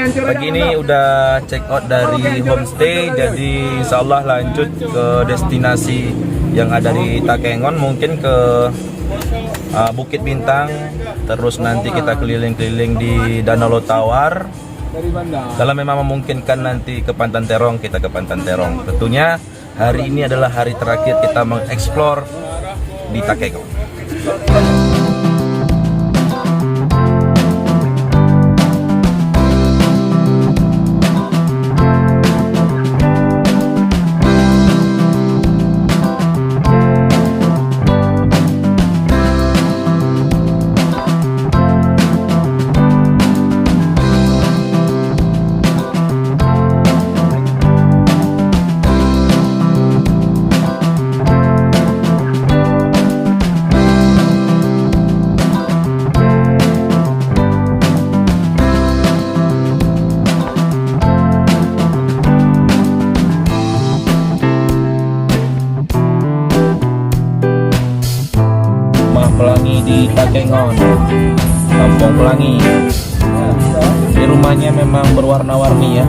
Pagi ini udah check out dari homestay, jadi insya Allah lanjut ke destinasi yang ada di Takengon, mungkin ke Bukit Bintang, terus nanti kita keliling-keliling di Danau Lotawar. Kalau memang memungkinkan nanti ke Pantan Terong, kita ke Pantan Terong. Tentunya hari ini adalah hari terakhir kita mengeksplor di Takengon. Pelangi di Takengon, Kampung Pelangi. Ini rumahnya memang berwarna-warni ya.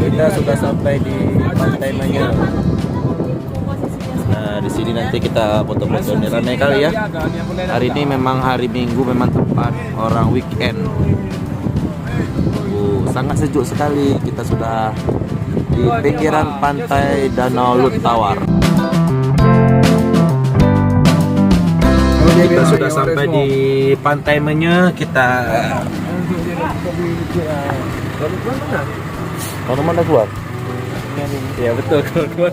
Kita sudah sampai di Pantai Manyar. Nah, di sini nanti kita foto-foto, ini ramai kali ya. Hari ini memang hari Minggu, memang tempat orang weekend. Sangat sejuk sekali. Kita sudah di pinggiran pantai Danau Lotawar. Kita sudah sampai di Pantai Manyar. Kita kalau mana keluar? Ya betul, keluar.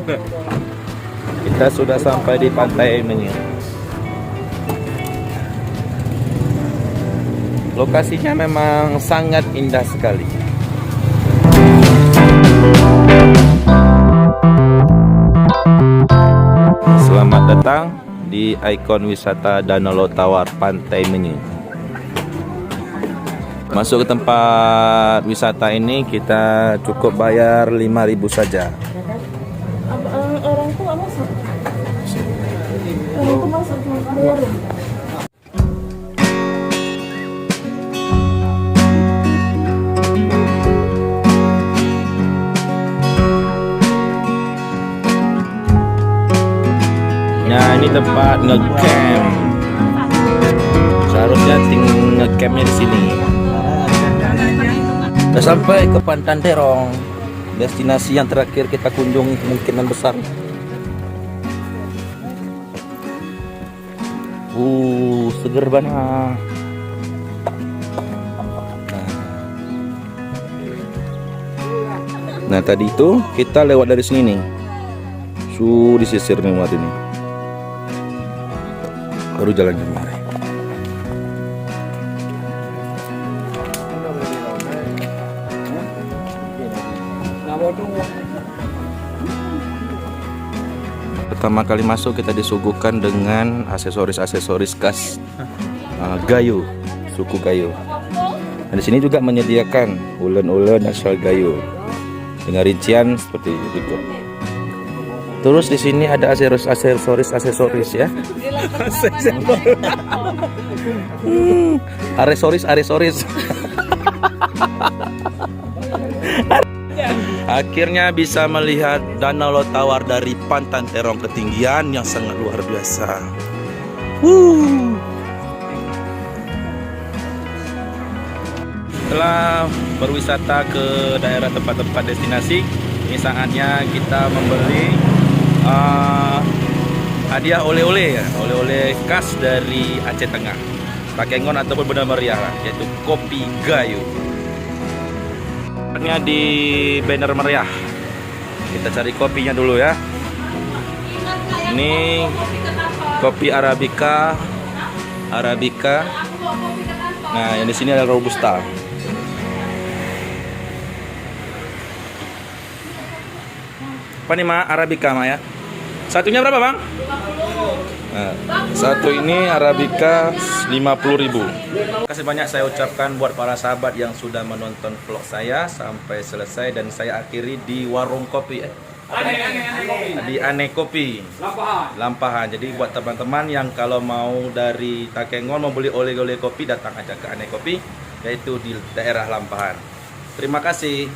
Kita sudah sampai di Pantai Manyar. Lokasinya memang sangat indah sekali. Selamat datang di ikon wisata Danau Lotawar Pantai Manyar. Masuk ke tempat wisata ini kita cukup bayar 5.000 saja. Orang tua masuk. Orang tua masuk bayar. Nah, ini tempat ngecamp. Seharusnya ngecampnya di sini. Sudah sampai ke Pantan Terong, destinasi yang terakhir kita kunjungi kemungkinan besar. Seger banget. Nah, tadi itu kita lewat dari sini nih. Disisir nih buat ini. Baru jalan kemari. Pertama kali masuk kita disuguhkan dengan aksesoris-aksesoris khas Gayo, suku Gayo. Dan di sini juga menyediakan ulen-ulen asal Gayo dengan rincian seperti itu. Terus di sini ada aksesoris ya. Aksesoris. Akhirnya bisa melihat Danau Lotawar dari Pantan Terong, ketinggian yang sangat luar biasa. Setelah berwisata ke daerah tempat-tempat destinasi, ini saatnya kita membeli hadiah oleh-oleh ya, oleh-oleh khas dari Aceh Tengah, Takengon ataupun Banda Meriah, yaitu kopi Gayo. Di Banda Meriah. Kita cari kopinya dulu ya. Ini kopi Arabica. Nah, yang di sini ada Robusta. Apa nih, Ma? Arabica, Ma ya. Satunya berapa, Bang? 50. Nah, satu ini Arabica 50.000. Terima kasih banyak saya ucapkan buat para sahabat yang sudah menonton vlog saya sampai selesai, dan saya akhiri di warung kopi di Ane Kopi Lampahan. Jadi buat teman-teman yang kalau mau dari Takengon mau beli oleh-oleh kopi, datang aja ke Ane Kopi, yaitu di daerah Lampahan. Terima kasih.